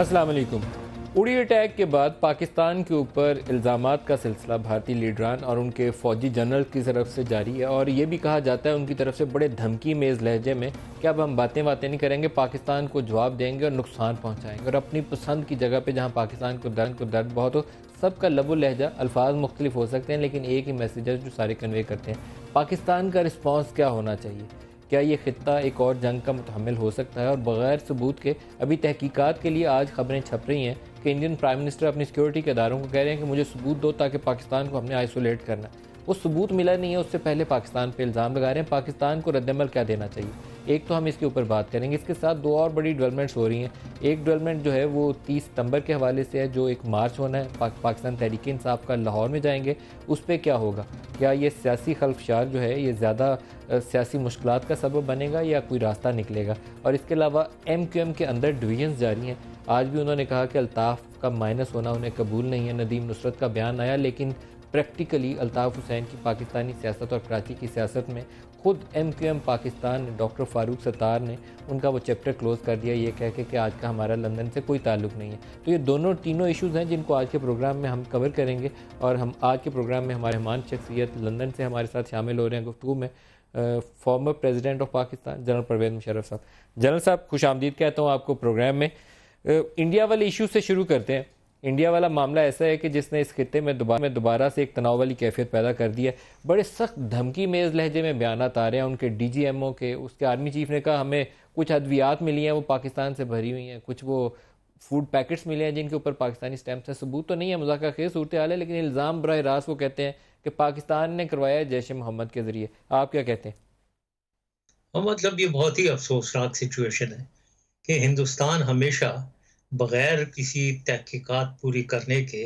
السلام علیکم۔ اڑی اٹیک کے بعد پاکستان کے اوپر الزامات کا سلسلہ بھارتی لیڈران اور ان کے فوجی جنرل کی طرف سے جاری ہے، اور یہ بھی کہا جاتا ہے ان کی طرف سے بڑے دھمکی میز لہجے میں کہ اب ہم باتیں نہیں کریں گے، پاکستان کو جواب دیں گے اور نقصان پہنچائیں گے، اور اپنی پسند کی جگہ پہ جہاں پاکستان کو درد بہت ہو، سب کا لب و لہجہ الفاظ مختلف ہو سکتے ہیں لیکن ایک ہی میسیج ہے جو سارے کنوے کرتے ہیں۔ پاکستان کا رسپانس کیا ہونا چاہیے؟ کیا یہ خطہ ایک اور جنگ کا متحمل ہو سکتا ہے؟ اور بغیر ثبوت کے ابھی تحقیقات کے لیے آج خبریں چھپ رہی ہیں کہ انڈین پرائم منسٹر اپنی سیکیورٹی کے اداروں کو کہہ رہے ہیں کہ مجھے ثبوت دو تاکہ پاکستان کو ہم نے آئسولیٹ کرنا ہے۔ وہ ثبوت ملا نہیں ہے، اس سے پہلے پاکستان پہ الزام لگا رہے ہیں۔ پاکستان کو رد عمل کیا دینا چاہیے؟ ایک تو ہم اس کے اوپر بات کریں گے، اس کے ساتھ دو اور بڑی ڈیولپمنٹس ہو رہی ہیں۔ ایک ڈیولپمنٹ جو ہے وہ 30 ستمبر کے حوالے سے ہے، جو ایک مارچ ہونا ہے پاکستان تحریک انصاف کا، لاہور میں جائیں گے، اس پہ کیا ہوگا؟ کیا یہ سیاسی خلفشار جو ہے یہ زیادہ سیاسی مشکلات کا سبب بنے گا یا کوئی راستہ نکلے گا؟ اور اس کے علاوہ ایم کیو ایم کے اندر ڈویژنز جاری ہیں۔ آج بھی انہوں نے کہا کہ الطاف کا مائنس ہونا انہیں قبول نہیں ہے۔ ندیم نصرت کا بیان آیا، لیکن پریکٹیکلی الطاف حسین کی پاکستانی سیاست اور کراچی کی سیاست میں خود M Q M Pakistan doctor Farooq Sattar نے ان کا وہ چیپٹر کلوز کر دیا یہ کہہ کے کہ آج کا ہمارا لندن سے کوئی تعلق نہیں ہے۔ تو یہ تینوں ایشوز ہیں جن کو آج کے پروگرام میں ہم کور کریں گے، اور ہم آج کے پروگرام میں ہمارے مہمان شخصیت لندن سے ہمارے ساتھ شامل ہو رہے ہیں گفتگو میں former president of Pakistan general Pervez Musharraf صاحب۔ جنرل صاحب خوش آمدید کہتا ہوں آپ کو پروگرام میں۔ انڈیا والے ایشو سے شروع کرتے ہیں۔ انڈیا والا معاملہ ایسا ہے کہ جس نے اس خطے میں دوبارہ سے ایک تناؤ والی کیفیت پیدا کر دی ہے۔ بڑے سخت دھمکی میز لہجے میں بیانات آ رہے ہیں ان کے ڈی جی ایم او کے۔ اس کے آرمی چیف نے کہا ہمیں کچھ ادویات ملی ہیں وہ پاکستان سے بھری ہوئی ہیں، کچھ وہ فوڈ پیکٹس ملے ہیں جن کے اوپر پاکستانی سٹیمپس ہیں۔ ثبوت تو نہیں ہے، مذاکرہ خیز صورتحال ہے، لیکن الزام براہ راست وہ کہتے ہیں کہ پاکستان نے کروایا ہے جیش محمد کے ذریعے۔ آپ کیا کہتے ہیں؟ مطلب یہ بہت ہی افسوسناک سچویشن ہے کہ ہندوستان ہمیشہ بغیر کسی تحقیقات پوری کرنے کے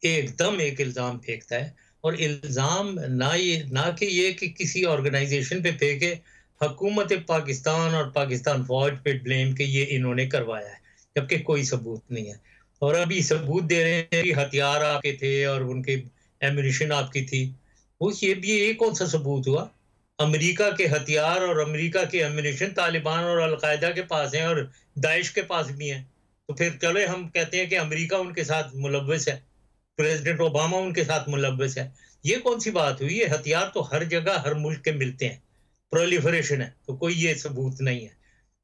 ایک دم ایک الزام پھینکتا ہے، اور الزام نہ کہ یہ کہ کسی آرگنائزیشن پہ پھینکے، حکومت پاکستان اور پاکستان فوج پہ بلیم کہ یہ انہوں نے کروایا ہے، جبکہ کوئی ثبوت نہیں ہے۔ اور ابھی ثبوت دے رہے ہیں کہ ہتھیار آپ کے تھے اور ان کے ایمونیشن آپ کی تھی، وہ یہ کون سا ثبوت ہوا؟ امریکہ کے ہتھیار اور امریکہ کے ایمونیشن طالبان اور القاعدہ کے پاس ہیں اور داعش کے پاس بھی ہیں، تو پھر چلے ہم کہتے ہیں کہ امریکہ ان کے ساتھ ملوث ہے، پریزیڈنٹ اوباما ان کے ساتھ ملوث ہے۔ یہ کون سی بات ہوئی؟ یہ ہتھیار تو ہر جگہ ہر ملک کے ملتے ہیں، پرولیفریشن ہے، تو کوئی یہ ثبوت نہیں ہے۔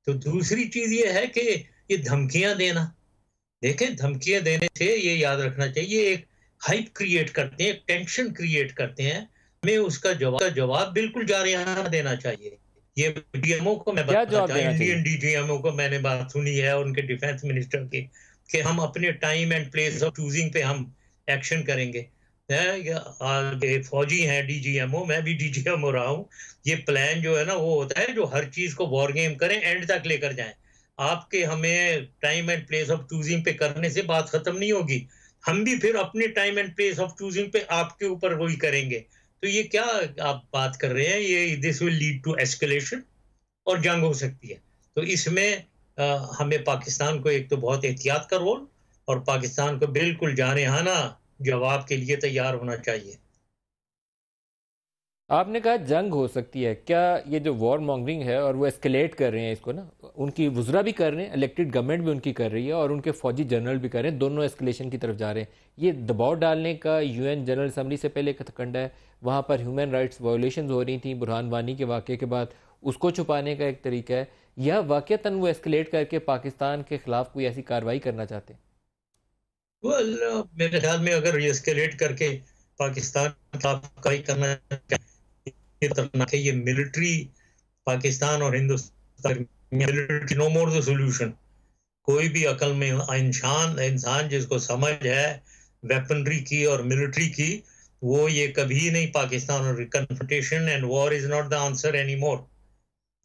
تو دوسری چیز یہ ہے کہ یہ دھمکیاں دینا، دیکھیں دھمکیاں دینے سے یہ یاد رکھنا چاہیے ایک ہائپ کریٹ کرتے ہیں، ایک ٹینشن کریٹ کرتے ہیں، ہمیں اس کا جواب بالکل جارحانہ دینا چاہیے۔ یہ ڈی ایم او کو میں بتانا چاہیے، Indian D G M O کو میں نے بات سنی ہے ان کے ڈیفنس منسٹر کی کہ ہم اپنے time and place of choosing پہ ہم ایکشن کریں گے۔ فوجی ہیں ڈی جی ایم او، میں بھی ڈی جی ایم او رہا ہوں۔ یہ پلان جو ہے نا وہ ہوتا ہے جو ہر چیز کو وار گیم کریں، اینڈ تک لے کر جائیں۔ آپ کے ہمیں time and place of choosing پہ کرنے سے بات ختم نہیں ہوگی، ہم بھی پھر اپنے time and place of choosing پہ آپ کے اوپر وہی کریں گے۔ تو یہ کیا آپ بات کر رہے ہیں؟ یہ دس ول لیڈ ٹو ایسکلیشن اور جنگ ہو سکتی ہے۔ تو اس میں ہمیں پاکستان کو ایک تو بہت احتیاط کا رول، اور پاکستان کو بالکل جارحانہ جواب کے لیے تیار ہونا چاہیے۔ آپ نے کہا جنگ ہو سکتی ہے، کیا یہ جو وار مانگرنگ ہے اور وہ ایسکلیٹ کر رہے ہیں اس کو نا، ان کی وزراء بھی کر رہے ہیں، الیکٹڈ گورنمنٹ بھی ان کی کر رہی ہے اور ان کے فوجی جنرل بھی کر رہے ہیں، دونوں ایسکلیشن کی طرف جا رہے ہیں، یہ دباؤ ڈالنے کا یو این جنرل اسمبلی سے پہلے ایک کنڈا ہے، وہاں پر ہیومن رائٹس وائلیشنز ہو رہی تھیں برہان وانی کے واقعے کے بعد، اس کو چھپانے کا ایک طریقہ ہے، یا واقعتاً وہ ایسکلیٹ کر کے پاکستان کے خلاف کوئی ایسی کارروائی کرنا چاہتے ہیں؟ میرے خیال میں اگر یہ ایسکلیٹ کر کے پاکستان کے خلاف کارروائی کرنا چاہتے کہ یہ ملٹری پاکستان اور ہندوستان نو مور دا سولوشن۔ کوئی بھی عقل میں انسان جس کو سمجھ ہے ویپنری کی اور ملٹری کی، وہ یہ کبھی نہیں پاکستان اور confrontation and war is not the answer any more.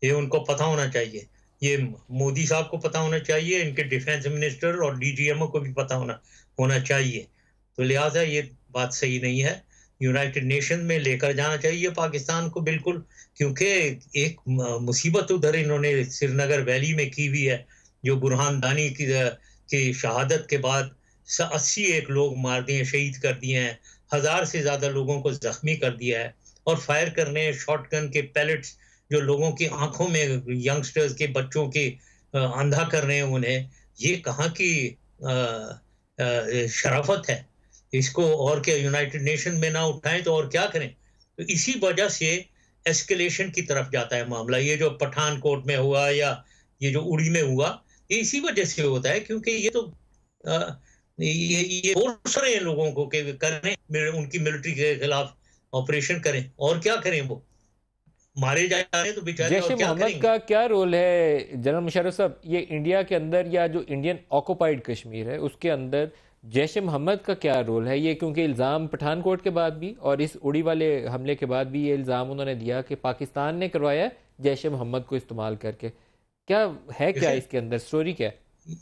یہ ان کو پتہ ہونا چاہیے، یہ مودی صاحب کو پتہ ہونا چاہیے، ان کے ڈیفنس منسٹر اور ڈی جی ایم او کو بھی پتہ ہونا چاہیے۔ تو لہٰذا یہ بات صحیح نہیں ہے، یونائٹڈ نیشن میں لے کر جانا چاہیے پاکستان کو بالکل، کیونکہ ایک مصیبت ادھر انہوں نے سری نگر ویلی میں کی ہوئی ہے، جو برہان دانی کی شہادت کے بعد 81 لوگ مار دیے، شہید کر دیے ہیں، 1000 سے زیادہ لوگوں کو زخمی کر دیا ہے، اور فائر کرنے شارٹ گن کے پیلٹس جو لوگوں کی آنکھوں میں، ینگسٹرز کے بچوں کے اندھا کر رہے ہیں انہیں۔ یہ کہاں کی شرافت ہے. اس کو اور کیا یونائٹڈ نیشن میں نہ اٹھائیں تو اور کیا کریں. تو اسی وجہ سے ایسکیلیشن کی طرف جاتا ہے معاملہ. یہ جو پٹھان کوٹ میں ہوا یا یہ جو اڑی میں ہوا, یہ اسی وجہ سے ہوتا ہے کیونکہ یہ تو یہ فورس رہے ہیں لوگوں کو کہ کریں, ان کی ملٹری کے خلاف آپریشن کریں, اور کیا کریں, وہ مارے جا رہے ہیں تو بیچارے جیش اور کیا کریں محمد گے. کا کیا رول ہے جنرل مشرف صاحب؟ یہ انڈیا کے اندر یا جو انڈین آکوپائیڈ کشمیر ہے اس کے اندر جیش محمد کا کیا رول ہے؟ یہ کیونکہ الزام پٹھان کوٹ کے بعد بھی اور اس اڑی والے حملے کے بعد بھی یہ الزام انہوں نے دیا کہ پاکستان نے کروایا ہے جیش محمد کو استعمال کر کے. کیا ہے, کیا اس کے اندر سٹوری کیا ہے؟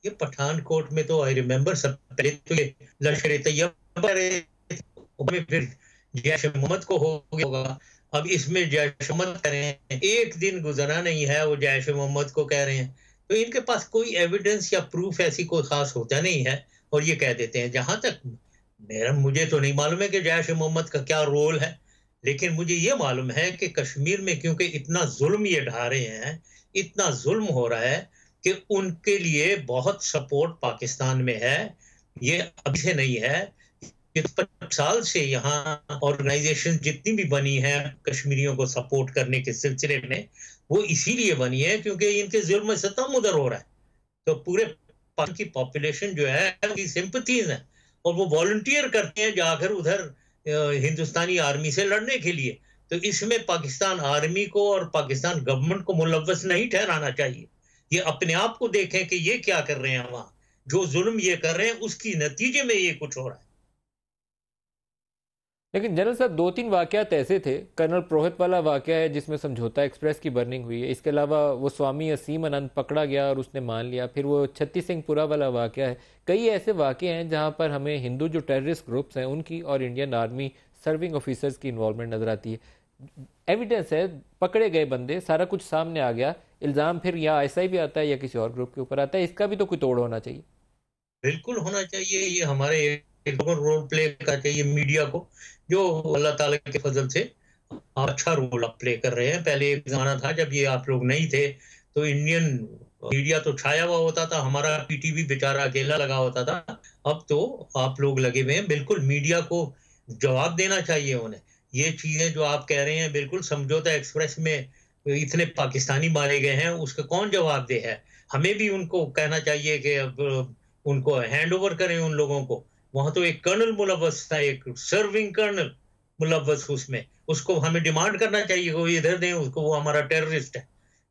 یہ پٹھان کوٹ میں تو آئی ریمبر سب پہلے تو یہ لشکر طیبہ میں پھر جیش محمد کو ہو گیا ہوگا. اب اس میں جیش محمد کہہ رہے ہیں, ایک دن گزرا نہیں ہے وہ جیش محمد کو کہہ رہے ہیں. تو ان کے پاس کوئی ایویڈنس یا پروف ایسی کوئی خاص ہوتا نہیں ہے اور یہ کہہ دیتے ہیں. جہاں تک مجھے تو نہیں معلوم ہے کہ جیش محمد کا کیا رول ہے, لیکن مجھے یہ معلوم ہے کہ کشمیر میں کیونکہ اتنا ظلم یہ ڈھا رہے ہیں, اتنا ظلم ہو رہا ہے کہ ان کے لیے بہت سپورٹ پاکستان میں ہے. یہ ابھی سے نہیں ہے, 50 سال سے یہاں آرگنائزیشن جتنی بھی بنی ہیں کشمیریوں کو سپورٹ کرنے کے سلسلے میں, وہ اسی لیے بنی ہے کیونکہ ان کے ظلم ستم ادھر ہو رہا ہے. تو پورے پاکستان کی پاپولیشن جو ہے کی سمپتھیز ہیں اور وہ والنٹیئر کرتے ہیں جا کر ادھر ہندوستانی آرمی سے لڑنے کے لیے. تو اس میں پاکستان آرمی کو اور پاکستان گورنمنٹ کو ملوث نہیں ٹھہرانا چاہیے. یہ اپنے آپ کو دیکھیں کہ یہ کیا کر رہے ہیں وہاں, جو ظلم یہ کر رہے ہیں اس کی نتیجے میں یہ کچھ ہو رہا ہے. لیکن جنرل صاحب 2-3 واقعات ایسے تھے. کرنل پروہت والا واقعہ ہے جس میں سمجھوتا ایکسپریس کی برننگ ہوئی ہے. اس کے علاوہ وہ سوامی اسیم انند پکڑا گیا اور اس نے مان لیا. پھر وہ چھتی سنگھ پورہ والا واقعہ ہے. کئی ایسے واقعے ہیں جہاں پر ہمیں ہندو جو ٹیررسٹ گروپس ہیں ان کی اور انڈین آرمی سرونگ آفیسرز کی انوالومنٹ نظر آتی ہے. ایویڈنس ہے, پکڑے گئے بندے, سارا کچھ سامنے آ گیا. الزام پھر یا ایسا ہی بھی آتا ہے یا کسی اور گروپ کے اوپر آتا ہے. اس کا بھی تو کوئی توڑ ہونا چاہیے. بالکل ہونا چاہیے. یہ ہمارے رول پلے کا چاہیے میڈیا کو, جو اللہ تعالیٰ کے فضل سے اچھا رول آپ پلے کر رہے ہیں. پہلے ایک زمانہ تھا جب یہ آپ لوگ نہیں تھے تو انڈین میڈیا تو چھایا ہوا ہوتا تھا, ہمارا پی ٹی وی بیچارہ اکیلا لگا ہوتا تھا. اب تو آپ لوگ لگے ہوئے ہیں. بالکل میڈیا کو جواب دینا چاہیے انہیں. یہ چیزیں جو آپ کہہ رہے ہیں, بالکل سمجھوتا ایکسپریس میں اتنے پاکستانی مارے گئے ہیں, اس کا کون جواب دے ہے. ہمیں بھی ان کو کہنا چاہیے کہ اب ان کو ہینڈ اوور کریں ان لوگوں کو. وہاں تو ایک کرنل ملوث تھا, ایک سرونگ کرنل ملوث اس میں, اس کو ہمیں ڈیمانڈ کرنا چاہیے کہ وہ ادھر دیں اس کو, وہ ہمارا ٹیررسٹ ہے.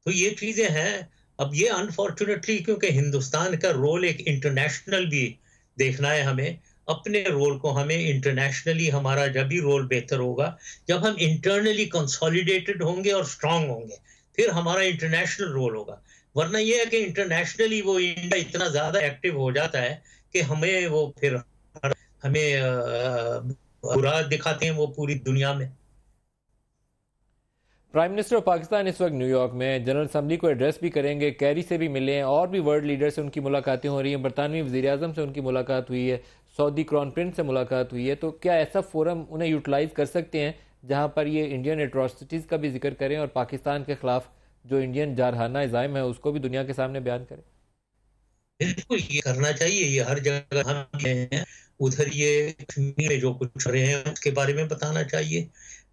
تو یہ چیزیں ہیں. اب یہ انفارچونیٹلی کیونکہ ہندوستان کا رول ایک انٹرنیشنل بھی دیکھنا ہے ہمیں, اپنے رول کو ہمیں انٹرنیشنلی, ہمارا جب بھی رول بہتر ہوگا جب ہم انٹرنلی کنسولیڈیٹڈ ہوں گے اور اسٹرانگ ہوں گے, پھر ہمارا انٹرنیشنل رول ہوگا. ورنہ یہ ہے کہ انٹرنیشنلی وہ انڈیا اتنا زیادہ ایکٹیو ہو جاتا ہے کہ ہمیں وہ پھر ہمیں برا دکھاتے ہیں وہ پوری دنیا میں. پرائم منسٹر آف پاکستان اس وقت نیو یارک میں جنرل اسمبلی کو ایڈریس بھی کریں گے. کیری سے بھی ملے ہیں, اور بھی ورلڈ لیڈر سے ان کی ملاقاتیں ہو رہی ہیں. برطانوی وزیر اعظم سے ان کی ملاقات ہوئی ہے, سعودی کرون پرنس سے ملاقات ہوئی ہے. تو کیا ایسا فورم انہیں یوٹیلائز کر سکتے ہیں جہاں پر یہ انڈین ایٹراسٹیز کا بھی ذکر کریں اور پاکستان کے خلاف جو انڈین جارحانہ عزائم ہے اس کو بھی دنیا کے سامنے بیان کریں؟ بالکل یہ کرنا چاہیے. یہ ہر جگہ ہم ہیں, ادھر یہ کشمیر میں جو کچھ رہے ہیں اس کے بارے میں بتانا چاہیے.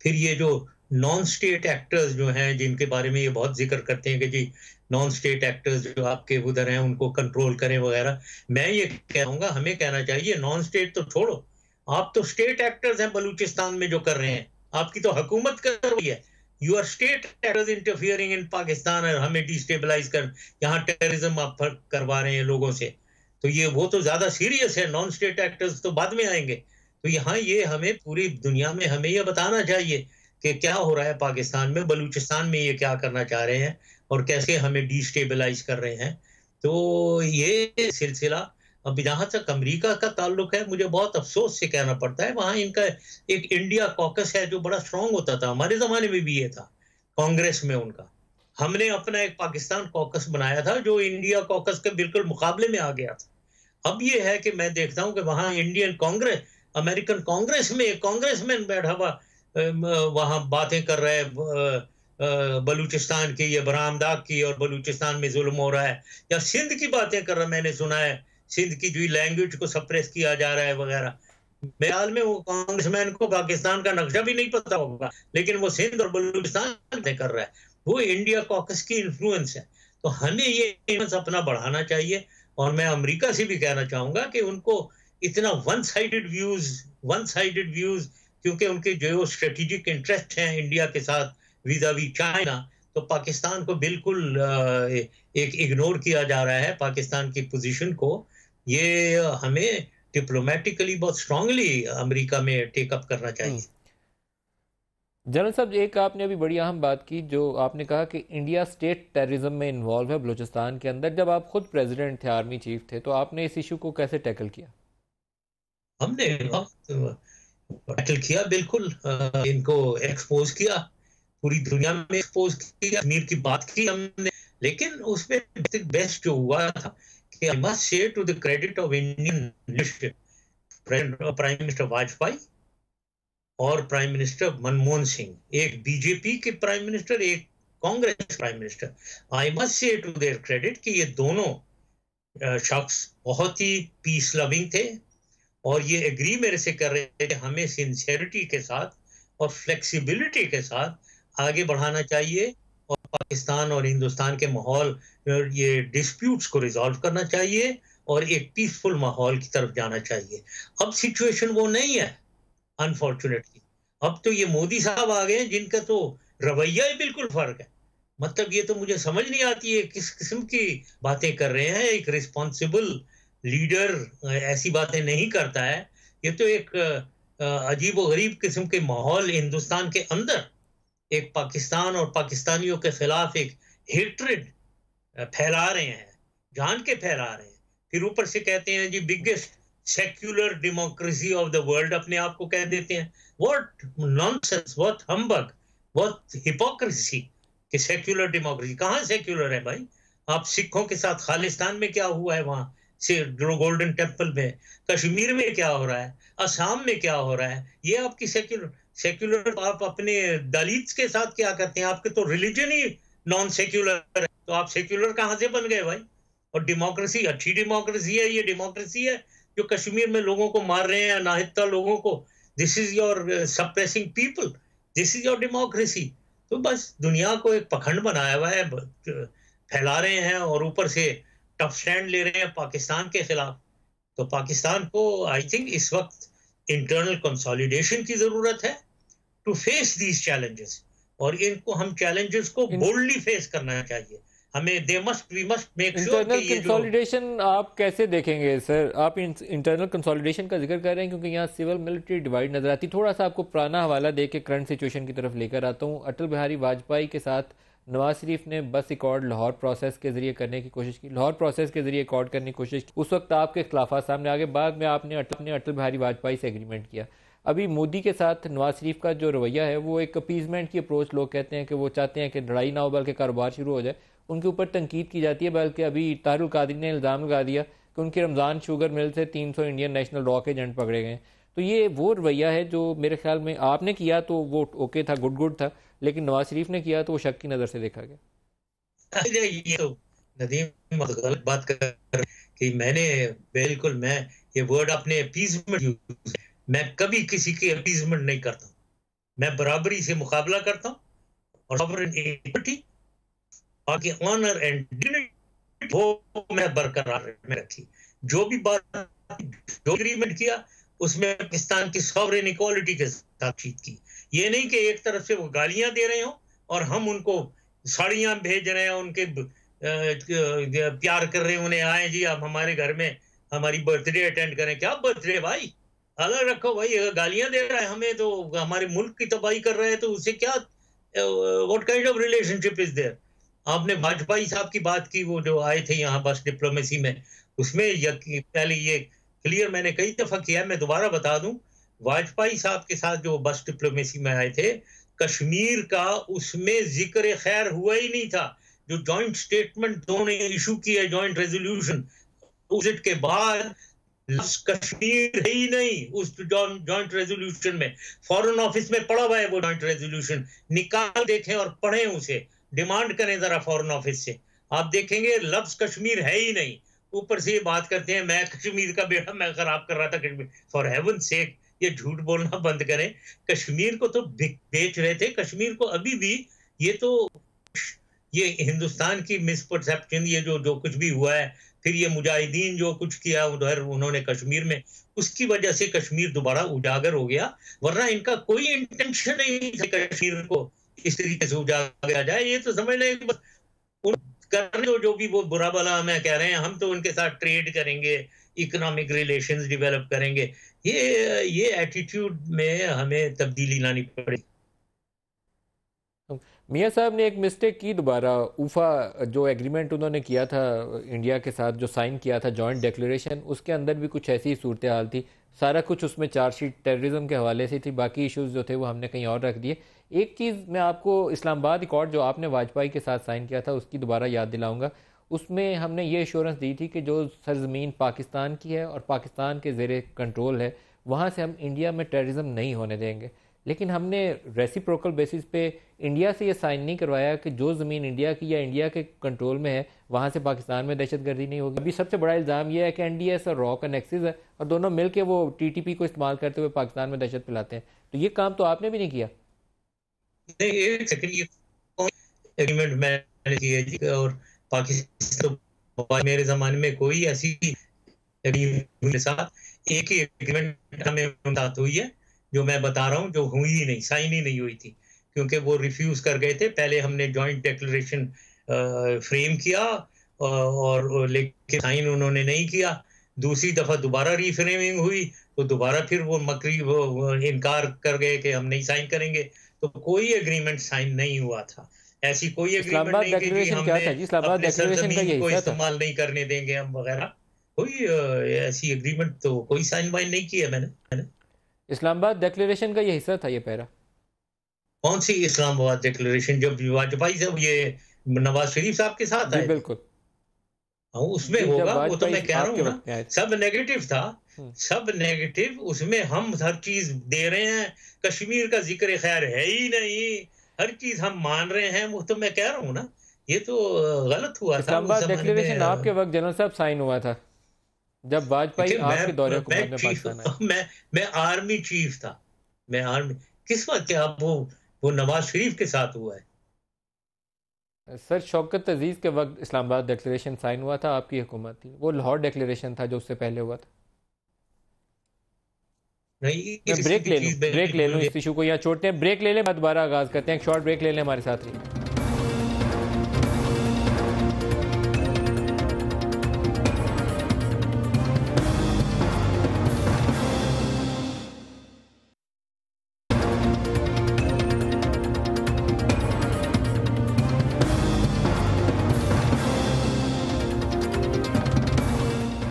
پھر یہ جو نان سٹیٹ ایکٹرز جو ہیں جن کے بارے میں یہ بہت ذکر کرتے ہیں کہ جی نان سٹیٹ ایکٹرز جو آپ کے ادھر ہیں ان کو کنٹرول کریں وغیرہ, میں یہ کہوں گا ہمیں کہنا چاہیے نان سٹیٹ تو چھوڑو, آپ تو سٹیٹ ایکٹرز ہیں بلوچستان میں جو کر رہے ہیں. آپ کی تو حکومت کر رہی ہے. You are state actors interfering in Pakistan, اور ہمیں ڈی اسٹیبلائز کر یہاں ٹیررزم آپ کروا رہے ہیں لوگوں سے. تو یہ وہ تو زیادہ سیریس ہے. نان اسٹیٹ ایکٹرز تو بعد میں آئیں گے. تو یہاں یہ ہمیں پوری دنیا میں ہمیں یہ بتانا چاہیے کہ کیا ہو رہا ہے پاکستان میں, بلوچستان میں یہ کیا کرنا چاہ رہے ہیں اور کیسے ہمیں ڈی اسٹیبلائز کر رہے ہیں. تو یہ سلسلہ اب جہاں تک امریکہ کا تعلق ہے, مجھے بہت افسوس سے کہنا پڑتا ہے, وہاں ان کا ایک انڈیا کوکس ہے جو بڑا اسٹرانگ ہوتا تھا. ہمارے زمانے میں بھی یہ تھا کانگریس میں ان کا. ہم نے اپنا ایک پاکستان کوکس بنایا تھا جو انڈیا کوکس کے بالکل مقابلے میں آ گیا تھا. اب یہ ہے کہ میں دیکھتا ہوں کہ وہاں انڈین کانگریس, امریکن کانگریس میں ایک کانگریس مین بیٹھا ہوا وہاں باتیں کر رہا ہے بلوچستان کی, یہ برآمدات کی, اور بلوچستان میں ظلم ہو رہا ہے, یا سندھ کی باتیں کر رہا. میں نے سنا ہے سندھ کی جو لینگویج کو سپریس کیا جا رہا ہے وغیرہ. میرے خیال میں وہ کانگریس مین کو پاکستان کا نقشہ بھی نہیں پتا ہوگا، لیکن وہ سندھ اور بلوچستان کر رہا ہے. وہ انڈیا کوکس کی انفلوئنس ہے. تو ہمیں یہ انفلوئنس اپنا بڑھانا چاہیے. اور میں امریکہ سے بھی کہنا چاہوں گا کہ ان کو اتنا ون سائیڈڈ ویوز کیونکہ ان کے جو اسٹریٹجک انٹرسٹ ہیں انڈیا کے ساتھ ویزاوی چائنا، تو پاکستان کو بالکل ایک اگنور کیا جا رہا ہے پاکستان کی پوزیشن کو. یہ ہمیں ڈپلومیٹکلی بہت اسٹرانگلی امریکہ میں ٹیک اپ کرنا چاہیے. جنرل صاحب، ایک آپ نے ابھی بڑی اہم بات کی جو آپ نے کہا کہ انڈیا اسٹیٹ ٹیررزم میں انوالو ہے بلوچستان کے اندر. جب آپ خود پریزیڈنٹ تھے، آرمی چیف تھے، تو آپ نے اس ایشو کو کیسے ٹیکل کیا؟ ہم نے ٹیکل کیا، بالکل ان کو ایکسپوز کیا، پوری دنیا میں ایکسپوز کیا، کشمیر کی بات کی ہم نے. لیکن اس میں بیسٹ جو ہوا تھا کہ I must say to the credit of Indian leadership, prime minister Vajpayee اور پرائم منسٹر منموہن سنگھ، ایک بی جے پی کے پرائم منسٹر، ایک Congress prime minister. I must say to their credit کہ یہ دونوں شخص بہت ہی پیس لونگ تھے اور یہ ایگری میرے سے کر رہے تھے کہ ہمیں سنسیئرٹی کے ساتھ اور فلیکسیبلٹی کے ساتھ آگے بڑھانا چاہیے اور پاکستان اور ہندوستان کے ماحول، یہ ڈسپیوٹس کو ریزالو کرنا چاہیے اور ایک پیسفل ماحول کی طرف جانا چاہیے. اب سچویشن وہ نہیں ہے انفارچونیٹلی. اب تو یہ مودی صاحب آ گئے ہیں جن کا تو رویہ ہی بالکل فرق ہے. مطلب یہ تو مجھے سمجھ نہیں آتی ہے کس قسم کی باتیں کر رہے ہیں. ایک رسپانسبل لیڈر ایسی باتیں نہیں کرتا ہے. یہ تو ایک عجیب و غریب قسم کے ماحول ہندوستان کے اندر ایک پاکستان اور پاکستانیوں کے خلاف ایک ہیٹرڈ پھیلا رہے ہیں، جان کے پھیلا رہے ہیں. پھر اوپر سے کہتے ہیں جی biggest secular democracy of the world اپنے آپ کو کہہ دیتے ہیں. What nonsense, what humbug, what hypocrisy کہ سیکولر ڈیموکریسی. کہاں سیکولر ہے بھائی؟ آپ سکھوں کے ساتھ خالستان میں کیا ہوا ہے، وہاں سے گولڈن ٹیمپل میں، کشمیر میں کیا ہو رہا ہے، آسام میں کیا ہو رہا ہے. یہ آپ کی سیکولر آپ اپنے دلتس کے ساتھ کیا کرتے ہیں؟ آپ کے تو ریلیجن ہی نان سیکولر ہے، تو آپ سیکولر کہاں سے بن گئے بھائی؟ اور ڈیموکریسی اچھی ڈیموکریسی ہے، یہ ڈیموکریسی ہے جو کشمیر میں لوگوں کو مار رہے ہیں، ناہتہ لوگوں کو. This is your suppressing people, this is your democracy. تو بس دنیا کو ایک پکھنڈ بنایا ہوا ہے، پھیلا رہے ہیں اور اوپر سے ٹف سٹینڈ لے رہے ہیں پاکستان کے خلاف. تو پاکستان کو آئی تھنک اس وقت انٹرنل کنسالیڈیشن کی ضرورت ہے ٹو فیس دیز چیلنجز. اور ان کو ہم چیلنجز کو بولڈلی فیس کرنا چاہیے ہمیں. وی مسٹ میک شیور کہ یہ جو کنسالیڈیشن آپ کیسے دیکھیں گے سر؟ آپ انٹرنل کنسالیڈیشن کا ذکر کر رہے ہیں کیونکہ یہاں سول ملٹری ڈیوائڈ نظر آتی. تھوڑا سا آپ کو پرانا حوالہ دے کے کرنٹ سچویشن کی طرف لے کر آتا ہوں. اٹل بہاری واجپئی کے ساتھ نواز شریف نے بس ایکارڈ لاہور پروسیس کے ذریعے کرنے کی کوشش کی، لاہور پروسیس کے ذریعے ایکارڈ کرنے کی کوشش کی. اس وقت آپ کے اختلافات سامنے آگے، بعد میں آپ نے اٹل بہاری واجپئی سے ایگریمنٹ کیا. ابھی مودی کے ساتھ نواز شریف کا جو رویہ ہے وہ ایک اپیزمنٹ کی اپروچ، لوگ کہتے ہیں کہ وہ چاہتے ہیں کہ لڑائی نہ ہو بلکہ کاروبار شروع ہو جائے. ان کے اوپر تنقید کی جاتی ہے، بلکہ ابھی طاہر القادری نے الزام لگا دیا کہ ان کی رمضان شوگر مل سے 300 انڈین نیشنل لا کے ایجنٹ پکڑے گئے. تو یہ وہ رویہ ہے جو میرے خیال میں آپ نے کیا تو وہ اوکے تھا، گڈ تھا، لیکن نواز شریف نے کیا تو وہ شک کی نظر سے دیکھا گیا. یہ تو ندیم غلط بات کر رہے کہ میں نے بالکل، میں یہ ورڈ اپنے اپیزمنٹ، میں کبھی کسی کی اپیزمنٹ نہیں کرتا ہوں. میں برابری سے مقابلہ کرتا ہوں اور سوورنٹی اور آنر اینڈ ڈگنیٹی وہ میں برقرار میں رکھی. جو بھی بات جو اگریمنٹ کیا اس میں پاکستان کی سوورن ایکوالٹی کے ساتھ چیت کی. یہ نہیں کہ ایک طرف سے وہ گالیاں دے رہے ہوں اور ہم ان کو ساڑیاں بھیج رہے ہیں، ان کے پیار کر رہے ہیں، انہیں آئیں جی آپ ہمارے گھر میں ہماری برتھ ڈے اٹینڈ کریں. کیا برتھ ڈے بھائی؟ الگ رکھو بھائی. گالیاں دے رہا ہے ہمیں تو ہمارے ملک کی تباہی کر رہے ہیں، تو اسے کیا what kind of relation ship is there? آپ نے واجپئی صاحب کی بات کی، وہ جو آئے تھے یہاں بس ڈپلومیسی میں، اس میں پہلے یہ کلیئر میں نے کئی دفعہ کیا، میں دوبارہ بتا دوں. واجپئی صاحب کے ساتھ جو بس ڈپلومیسی میں آئے تھے، کشمیر کا اس میں ذکر خیر ہوا ہی نہیں تھا. جو جوائنٹ سٹیٹمنٹ دونوں نے ایشو کی ہے، جوائنٹ ریزولوشن، اس کے بعد کشمیر ہے ہی نہیں اس جوائنٹ ریزولوشن میں. فارن آفس میں پڑا ہوا ہے وہ جوائنٹ ریزولوشن، نکال دیکھیں اور پڑھیں اسے، ڈیمانڈ کریں ذرا فارن آفس سے. آپ دیکھیں گے لفظ کشمیر ہے ہی نہیں. اوپر سے یہ بات کرتے ہیں میں کشمیر کا بیڑا میں خراب کر رہا تھا کشمیر. فار ہیون سیک یہ جھوٹ بولنا بند کریں. کشمیر کو تو بیچ رہے تھے. کشمیر کو ابھی بھی یہ تو یہ ہندوستان کی مس پرسپشن, یہ جو کچھ بھی ہوا ہے, پھر یہ مجاہدین جو کچھ کیا ادھر انہوں نے کشمیر میں, اس کی وجہ سے کشمیر دوبارہ اجاگر ہو گیا. ورنہ ان کا کوئی انٹینشن نہیں تھا کشمیر کو اس طریقے سے اجاگر جائے. یہ تو سمجھ لیں جو بھی وہ برا بلا ہمیں کہہ رہے ہیں, ہم تو ان کے ساتھ ٹریڈ کریں گے, اکنامک ریلیشنز ڈیولپ کریں گے. یہ ایٹیٹیوڈ میں ہمیں تبدیلی لانی پڑے. میاں صاحب نے ایک مسٹیک کی دوبارہ. اوفا جو ایگریمنٹ انہوں نے کیا تھا انڈیا کے ساتھ, جو سائن کیا تھا جوائنٹ ڈیکلیریشن, اس کے اندر بھی کچھ ایسی صورتحال تھی. سارا کچھ اس میں چارج شیٹ ٹیررزم کے حوالے سے تھی, باقی ایشوز جو تھے وہ ہم نے کہیں اور رکھ دیے. ایک چیز میں آپ کو اسلام آباد ایکارڈ جو آپ نے واجپائی کے ساتھ سائن کیا تھا اس کی دوبارہ یاد دلاؤں گا. اس میں ہم نے یہ ایشورنس دی تھی کہ جو سرزمین پاکستان کی ہے اور پاکستان کے زیر کنٹرول ہے, وہاں سے ہم انڈیا میں ٹیررزم نہیں ہونے دیں گے. لیکن ہم نے ریسیپروکل بیسس پہ انڈیا سے یہ سائن نہیں کروایا کہ جو زمین انڈیا کی یا انڈیا کے کنٹرول میں ہے وہاں سے پاکستان میں دہشت گردی نہیں ہوگی. ابھی سب سے بڑا الزام یہ ہے کہ این ڈی ایس اور را کا نیکسس ہے اور دونوں مل کے وہ ٹی ٹی پی کو استعمال کرتے ہوئے پاکستان میں دہشت پھیلاتے ہیں. تو یہ کام تو آپ نے بھی نہیں کیا. نہیں, ایک سیکنڈ, یہ ایگریمنٹ میں نے کیا جی, اور پاکستان میرے زمانے میں کوئی ایسی ایگریمنٹ ساتھ ایک ہی ایگریمنٹ ہمیں ساتھ ہوئی ہے جو میں بتا رہا ہوں, جو ہوئی ہی نہیں, سائن ہی نہیں ہوئی تھی, کیونکہ وہ ریفیوز کر گئے تھے. پہلے ہم نے جوائنٹ ڈیکلریشن فریم کیا اور لیکن سائن انہوں نے نہیں کیا. دوسری دفعہ دوبارہ ری فریمنگ ہوئی تو دوبارہ پھر وہ مکری وہ انکار کر گئے کہ ہم نہیں سائن کریں گے. تو کوئی ایگریمنٹ سائن نہیں ہوا تھا. ایسی کوئی ایگریمنٹ نہیں کہ جی ہم نے اپنے سرزمین کو استعمال نہیں کرنے دیں گے ہم وغیرہ. کوئی ایسی ایگریمنٹ تو کوئی سائن وائن نہیں کیا میں نے. اسلام آباد ڈیکلیریشن کا یہ حصہ تھا یہ پیرا. کون سی اسلام آباد ڈیکلیریشن؟ جب واجپائی صاحب یہ نواز شریف صاحب کے ساتھ آئے, بالکل اس میں ہوگا. وہ تو میں کہہ رہا ہوں نا, سب نیگیٹو تھا, سب نیگیٹو. اس میں ہم ہر چیز دے رہے ہیں, کشمیر کا ذکر خیر ہے ہی نہیں, ہر چیز ہم مان رہے ہیں. وہ تو میں کہہ رہا ہوں نا, یہ تو غلط ہوا تھا. اسلام آباد ڈیکلیریشن آپ کے وقت جنرل صاحب سائن ہوا تھا جب واجپائی آپ کے دورے حکومت میں پاکستان آئے. میں آرمی چیف تھا. میں آرمی کس وقت کیا وہ نواز شریف کے ساتھ ہوا ہے. سر شوکت عزیز کے وقت اسلام آباد ڈیکلیریشن سائن ہوا تھا, آپ کی حکومت تھی. وہ لاہور ڈیکلیریشن تھا جو اس سے پہلے ہوا تھا. میں بریک لے لوں اس ایشو کو, یا چھوڑتے ہیں, بریک لے لیں, بعد دوبارہ آغاز کرتے ہیں. ایک شارٹ بریک لے لیں, ہمارے ساتھ رہیے.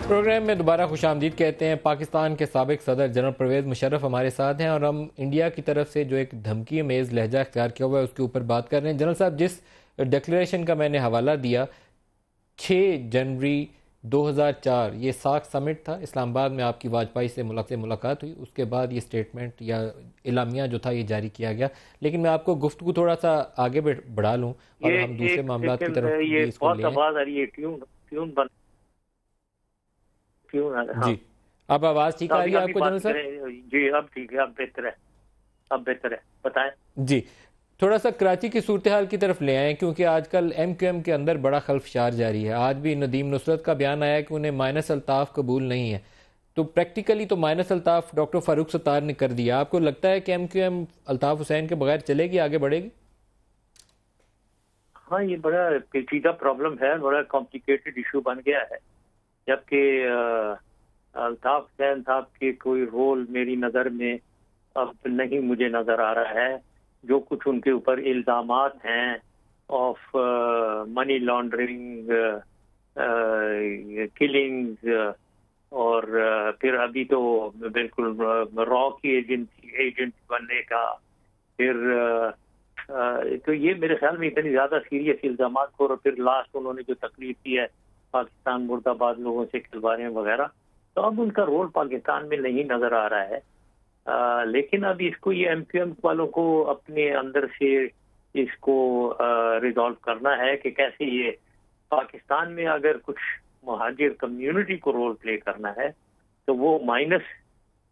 پروگرام میں دوبارہ خوش آمدید کہتے ہیں. پاکستان کے سابق صدر جنرل پرویز مشرف ہمارے ساتھ ہیں اور ہم انڈیا کی طرف سے جو ایک دھمکی امیز لہجہ اختیار کیا ہوا ہے اس کے اوپر بات کر رہے ہیں. جنرل صاحب, جس ڈیکلیریشن کا میں نے حوالہ دیا, 6 جنوری 2004 یہ ساکھ سمٹ تھا, اسلام آباد میں آپ کی واجپائی سے ملاقات ہوئی, اس کے بعد یہ سٹیٹمنٹ یا اعلامیہ جو تھا یہ جاری کیا گیا. لیکن میں آپ کو گفتگو تھوڑا سا آگے بڑھا لوں اور ہم دوسرے معاملات کی طرف اس کو لیں. جی, اب آواز ٹھیک آ رہی ہے آپ کو جنرل صاحب؟ جی اب ٹھیک ہے, اب بہتر ہے, بتائیں. جی, تھوڑا سا کراچی کی صورتحال کی طرف لے آئیں, کیونکہ آج کل ایم کیو ایم کے اندر بڑا خلفشار جاری ہے. آج بھی ندیم نصرت کا بیان آیا کہ انہیں مائنس الطاف قبول نہیں ہے. تو پریکٹیکلی تو مائنس الطاف ڈاکٹر فاروق ستار نے کر دیا. آپ کو لگتا ہے کہ M Q M Altaf Hussain کے بغیر چلے گی, آگے بڑھے گی؟ ہاں, یہ بڑا پیچیدہ پرابلم ہے, بڑا کمپلیکیٹڈ ایشو بن گیا ہے. جبکہ الطاف حسین صاحب کے کوئی رول میری نظر میں اب نہیں مجھے نظر آ رہا ہے. جو کچھ ان کے اوپر الزامات ہیں آف منی لانڈرنگ, کلنگ, اور پھر ابھی تو بالکل را کی ایجنٹ بننے کا, پھر تو یہ میرے خیال میں اتنی زیادہ سیریس الزامات کو, اور پھر لاسٹ انہوں نے جو تکلیف کی ہے پاکستان مرد آباد لوگوں سے کھلوانے وغیرہ, تو اب ان کا رول پاکستان میں نہیں نظر آ رہا ہے. لیکن اب اس کو یہ ایم کیو ایم والوں کو اپنے اندر سے اس کو ریزالو کرنا ہے کہ کیسے یہ پاکستان میں اگر کچھ مہاجر کمیونٹی کو رول پلے کرنا ہے تو وہ مائنس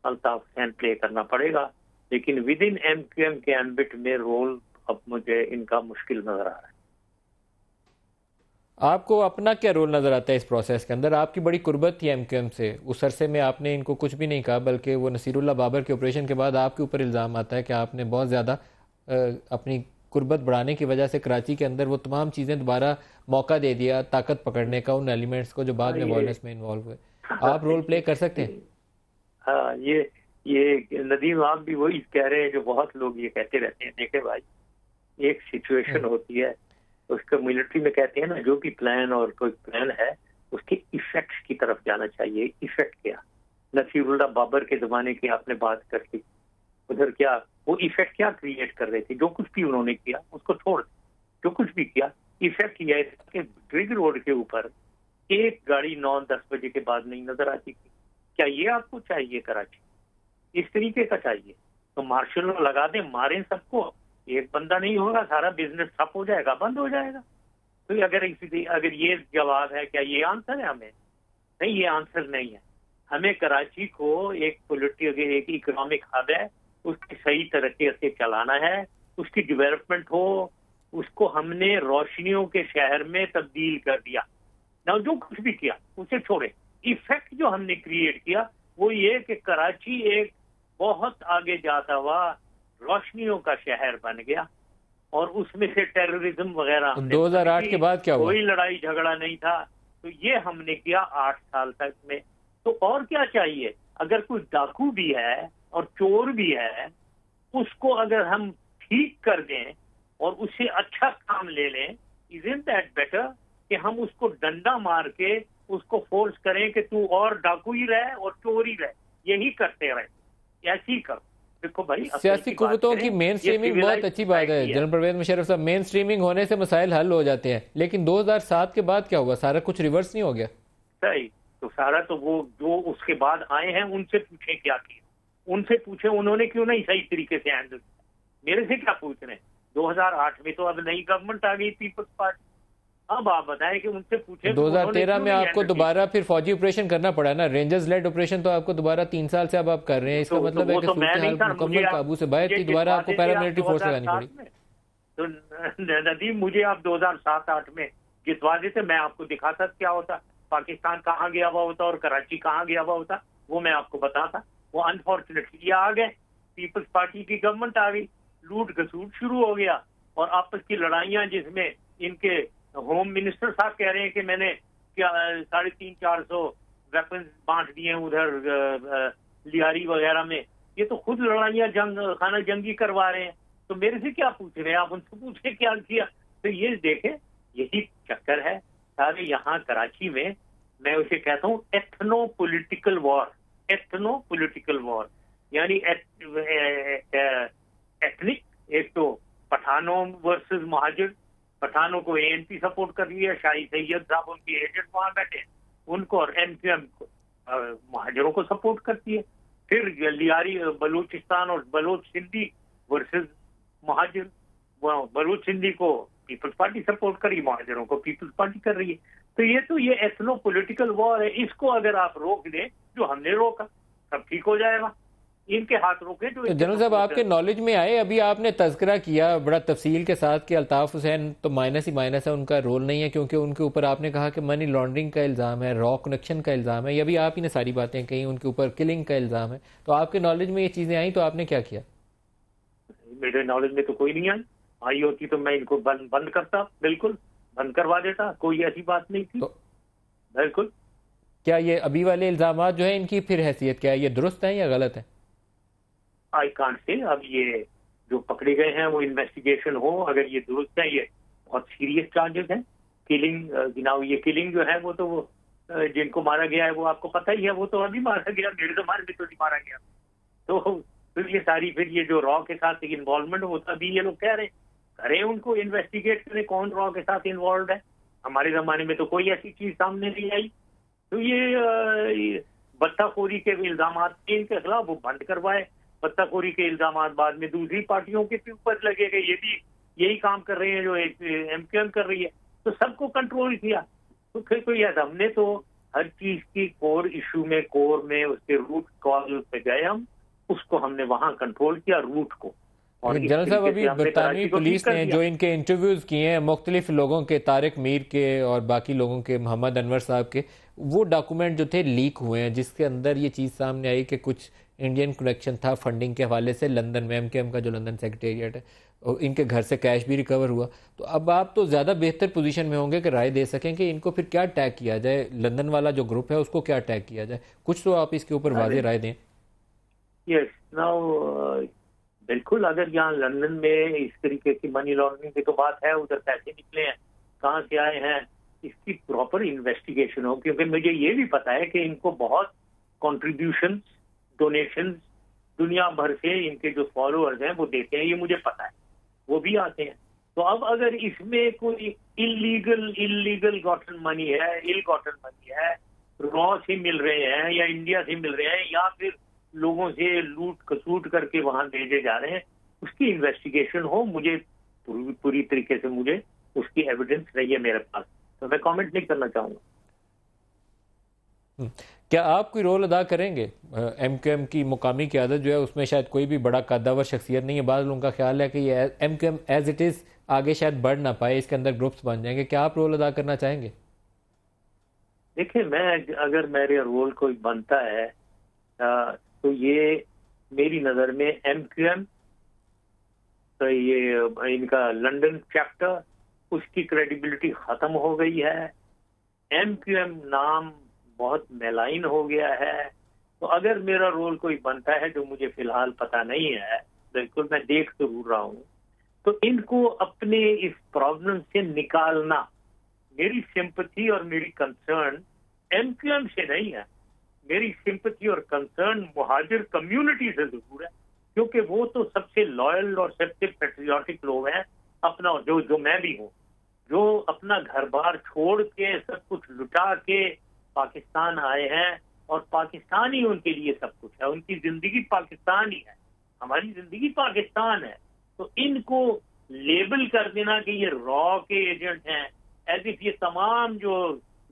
الطاف حسین پلے کرنا پڑے گا، لیکن ود ان ایم کیو ایم کے ایمبٹ میں رول اب مجھے ان کا مشکل نظر آ رہا ہے۔ آپ کو اپنا کیا رول نظر آتا ہے اس پروسیس کے اندر؟ آپ کی بڑی قربت تھی ایم کیو ایم سے، اس عرصے میں آپ نے ان کو کچھ بھی نہیں کہا، بلکہ وہ نصیر اللہ بابر کے آپریشن کے بعد آپ کے اوپر الزام آتا ہے کہ آپ نے بہت زیادہ اپنی قربت بڑھانے کی وجہ سے کراچی کے اندر وہ تمام چیزیں دوبارہ موقع دے دیا طاقت پکڑنے کا ان ایلیمنٹس کو جو بعد میں وائلنس میں انوالو ہوئے۔ آپ رول پلے کر سکتے ہیں؟ ہاں، یہ ندیم آپ بھی وہی کہہ رہے ہیں جو بہت لوگ یہ کہتے رہتے ہیں۔ دیکھیں بھائی، ایک سچویشن ہوتی ہے، اس کو ملٹری میں کہتے ہیں نا، جو بھی پلان اور کوئی پلان ہے اس کے ایفیکٹس کی طرف جانا چاہیے۔ ایفیکٹ کیا؟ نصیر اللہ بابر کے زمانے کی آپ نے بات کر لی، ادھر کیا وہ ایفیکٹ کیا کریٹ کر رہے تھے؟ جو کچھ بھی انہوں نے کیا اس کو چھوڑ، جو کچھ بھی کیا ایفیکٹ یہ ہے کہ ڈرگ روڈ کے اوپر ایک گاڑی 9-10 بجے کے بعد نہیں نظر آتی تھی۔ کیا یہ آپ کو چاہیے؟ کراچی اس طریقے کا چاہیے تو مارشل لا لگا دیں، ماریں سب کو، ایک بندہ نہیں ہوگا، سارا بزنس ٹھپ ہو جائے گا، بند ہو جائے گا۔ تو اگر یہ جواب ہے، کیا یہ آنسر ہے ہمیں؟ نہیں، یہ آنسر نہیں ہے۔ ہمیں کراچی کو ایک ایک اکنامک ہب ہے، اس کی صحیح طریقے سے چلانا ہے، اس کی ڈیولپمنٹ ہو، اس کو ہم نے روشنیوں کے شہر میں تبدیل کر دیا نہ، جو کچھ بھی کیا اسے چھوڑے۔ ایفیکٹ جو ہم نے کریٹ کیا وہ یہ کہ کراچی ایک بہت آگے جاتا ہوا روشنیوں کا شہر بن گیا، اور اس میں سے ٹیررزم وغیرہ 2008 کے بعد کیا ہوا؟ کوئی لڑائی جھگڑا نہیں تھا۔ تو یہ ہم نے کیا 8 سال تک میں۔ تو اور کیا چاہیے؟ اگر کوئی ڈاکو بھی ہے اور چور بھی ہے، اس کو اگر ہم ٹھیک کر دیں اور اس سے اچھا کام لے لیں، isn't that better کہ ہم اس کو ڈنڈا مار کے اس کو فورس کریں کہ تو اور ڈاکو ہی رہے اور چور ہی رہے، یہی کرتے رہے، ایسی کرو۔ دیکھو بھائی، سیاسی قوتوں کی مین سٹریمنگ بہت اچھی بات ہے جنرل پرویز مشرف صاحب، مین سٹریمنگ ہونے سے مسائل حل ہو جاتے ہیں، لیکن 2007 کے بعد کیا ہوا؟ سارا کچھ ریورس نہیں ہو گیا؟ صحیح، تو سارا تو وہ جو اس کے بعد آئے ہیں ان سے پوچھیں کیا کیا، ان سے پوچھیں انہوں نے کیوں نہیں صحیح طریقے سے ہینڈل کیا۔ میرے سے کیا پوچھ رہے ہیں؟ 2008 میں تو اب نئی گورنمنٹ آ گئی، پیپلز پارٹی۔ اب آپ بتائیں کہ ان سے پوچھیں 2013 میں آپ کو دوبارہ پھر فوجی آپریشن کرنا پڑا نا، رینجرز لیڈ آپریشن، تو آپ کو دوبارہ 3 سال سے اب آپ کر رہے ہیں، اس کا مطلب ہے کہ صورتحال مکمل قابو سے باہر تھی، دوبارہ آپ کو پیراملٹری فورس لگانی پڑی۔ تو ندیم، مجھے آپ 2007-8 میں جتوا دیتے، میں آپ کو دکھاتا کیا ہوتا، پاکستان کہاں گیا ہوا ہوتا اور کراچی کہاں گیا ہوا ہوتا، وہ میں آپ کو بتاتا۔ وہ انفارچونیٹلی یہ آ گئے، پیپلز پارٹی کی گورنمنٹ آ گئی، لوٹ گھسوٹ شروع ہو گیا، اور آپس کی لڑائیاں جس میں ان کے ہوم منسٹر صاحب کہہ رہے ہیں کہ میں نے 350-400 ویپنز بانٹ دیے ادھر لیاری وغیرہ میں، یہ تو خود لڑائیاں خانہ جنگی کروا رہے ہیں۔ تو میرے سے کیا پوچھ رہے ہیں آپ؟ ان سے پوچھیں کیا کیا۔ تو یہ دیکھیں، یہی چکر ہے سارے یہاں کراچی میں۔ میں اسے کہتا ہوں ایتھنو پولیٹیکل وار، ایتھنو پولیٹیکل وار، یعنی ایتھنک، ایک تو پٹھانوں ورسز مہاجر، پٹھانوں کو اے این پی سپورٹ کر رہی ہے، شاہی سید صاحب ان کے ایجنٹ وہاں بیٹھے ان کو، اور ایم کیو ایم کو مہاجروں کو سپورٹ کرتی ہے۔ پھر لیاری بلوچستان اور بلوچ سندھی ورسز مہاجر، بلوچ سندھی کو پیپلز پارٹی سپورٹ کر رہی ہے، مہاجروں کو پیپلز پارٹی کر رہی ہے۔ تو یہ ایتھنو پولیٹیکل وار ہے۔ اس کو اگر آپ روک دیں، جو ہم نے روکا، سب ٹھیک ہو جائے گا۔ ان کے ہاتھ روکے جو جنرل صاحب آپ کے نالج میں آئے، ابھی آپ نے تذکرہ کیا بڑا تفصیل کے ساتھ کہ الطاف حسین تو مائنس ہی مائنس ہے، ان کا رول نہیں ہے، کیونکہ ان کے اوپر آپ نے کہا کہ منی لانڈرنگ کا الزام ہے، را کنیکشن کا الزام ہے، یہ بھی آپ ہی نے ساری باتیں کہیں، ان کے اوپر کلنگ کا الزام ہے۔ تو آپ کے نالج میں یہ چیزیں آئیں تو آپ نے کیا کیا؟ میرے نالج میں تو کوئی نہیں آئی ہوتی تو میں ان کو بند کرتا، بالکل بند کروا دیتا، کوئی ایسی بات نہیں تھی، بالکل۔ کیا یہ ابھی والے الزامات جو ہیں ان کی پھر حیثیت کیا ہے؟ یہ درست ہیں یا غلط ہیں؟ I can't say. اب یہ جو پکڑے گئے ہیں وہ انویسٹیگیشن ہو، اگر یہ درست ہے، یہ بہت سیریس چارجز ہیں۔ کلنگ، جناب یہ کلنگ جو ہے وہ تو جن کو مارا گیا ہے وہ آپ کو پتہ ہی ہے، وہ تو ابھی مارا گیا، میرے زمانے میں تو نہیں مارا گیا۔ تو پھر یہ ساری، پھر یہ جو را کے ساتھ انوالومنٹ ہوتا بھی، یہ لوگ کہہ رہے ہیں کریں ان کو انویسٹیگیٹ کریں کون را کے ساتھ انوالوڈ ہے۔ ہمارے زمانے میں تو کوئی ایسی چیز سامنے نہیں آئی۔ تو یہ بتہ خوری کے الزامات ان کے خلاف وہ بند کروائے۔ بتہ خوری کے الزامات بعد میں دوسری پارٹیوں کے اوپر لگے گئے، یہ بھی یہی کام کر رہے ہیں جو ایم کیو ایم کر رہی ہے، تو سب کو کنٹرول کیا۔ تو پھر تو یہ ہم نے تو ہر چیز کی کور ایشو میں اس کے روٹ کال پہ گئے، اس کو ہم نے وہاں کنٹرول کیا، روٹ کو. جنرل صاحب ابھی برطانوی پولیس نے جو ان کے انٹرویوز کیے ہیں مختلف لوگوں کے، طارق میر کے اور باقی لوگوں کے، محمد انور صاحب کے، وہ ڈاکومنٹ جو تھے لیک ہوئے ہیں، جس کے اندر یہ چیز سامنے آئی کہ کچھ انڈین کنیکشن تھا فنڈنگ کے حوالے سے لندن میں، MKM کا جو لندن سیکریٹریٹ ہے، اور ان کے گھر سے کیش بھی ریکور ہوا. تو اب آپ تو زیادہ بہتر پوزیشن میں ہوں گے کہ رائے دے سکیں کہ ان کو پھر کیا ٹیگ کیا جائے، لندن والا جو گروپ ہے اس کو کیا ٹیگ کیا جائے. کچھ تو آپ اس کے اوپر واضح رائے دیں. یس، ناؤ بالکل، اگر یہاں لندن میں اس طریقے کی منی لانڈرنگ کی تو بات ہے، ادھر پیسے نکلے ہیں، کہاں سے آئے ہیں، اس کی پراپر انویسٹیگیشن ہو. کیونکہ مجھے یہ بھی پتا ہے کہ ان کو بہت کنٹریبیوشن، ڈونیشن دنیا بھر سے ان کے جو فالوورز ہیں وہ دیتے ہیں، یہ مجھے پتا ہے، وہ بھی آتے ہیں. تو اب اگر اس میں کوئی اللیگل گاٹن منی ہے، گاٹن منی ہے، را سے مل رہے ہیں یا انڈیا سے مل رہے ہیں یا پھر لوگوں سے لوٹ کسوٹ کر کے وہاں بھیجے جا رہے ہیں، اس کی انویسٹیگیشن ہو. مجھے پوری طریقے سے مجھے اس کی ایویڈنس نہیں ہے میرے پاس، تو میں کامنٹ نہیں کرنا چاہوں گا. کیا آپ کوئی رول ادا کریں گے؟ MKM کی مقامی قیادت جو ہے اس میں شاید کوئی بھی بڑا قدور شخصیت نہیں ہے، بعض لوگوں کا خیال ہے کہ یہ MKM ایز اٹ از آگے شاید بڑھ نہ پائے، اس کے اندر گروپس بن جائیں گے. کیا آپ رول ادا کرنا چاہیں گے؟ دیکھیں، میں اگر میرے رول کوئی بنتا ہے تو یہ میری نظر میں MKM تو یہ ان کا لنڈن چیپٹر، اس کی کریڈیبلٹی ختم ہو گئی ہے. MKM نام بہت میلائن ہو گیا ہے. تو اگر میرا رول کوئی بنتا ہے جو مجھے فی الحال پتہ نہیں ہے، بالکل میں دیکھ ضرور رہا ہوں، تو ان کو اپنے اس پرابلم سے نکالنا، میری سمپتھی اور میری کنسرن MKM سے نہیں ہے، میری سمپتھی اور کنسرن مہاجر کمیونٹی سے ضرور ہے، کیونکہ وہ تو سب سے لائل اور سب سے پیٹریوٹک لوگ ہیں، اپنا جو میں بھی ہوں، جو اپنا گھر بار چھوڑ کے سب کچھ لٹا کے پاکستان آئے ہیں، اور پاکستان ہی ان کے لیے سب کچھ ہے، ان کی زندگی پاکستان ہی ہے، ہماری زندگی پاکستان ہے. تو ان کو لیبل کر دینا کہ یہ را کے ایجنٹ ہیں، ایز اف یہ تمام جو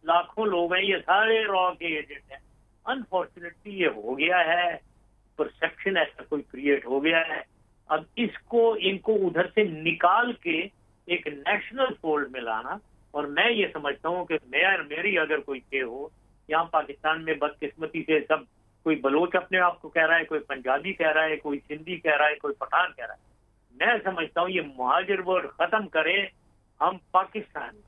لاکھوں لوگ ہیں یہ سارے را کے ایجنٹ ہیں. انفارچونیٹلی یہ ہو گیا ہے، پرسپشن ایسا کوئی کریٹ ہو گیا ہے. اب ان کو ادھر سے نکال کے ایک نیشنل فولڈ میں لانا، اور میں یہ سمجھتا ہوں کہ میری اگر کوئی کہ ہو یہاں پاکستان میں، بدقسمتی سے سب کوئی بلوچ اپنے آپ کو کہہ رہا ہے، کوئی پنجابی کہہ رہا ہے، کوئی سندھی کہہ رہا ہے، کوئی پٹھان کہہ رہا ہے. میں سمجھتا ہوں یہ مہاجر ورڈ ختم کریں. ہم پاکستانی،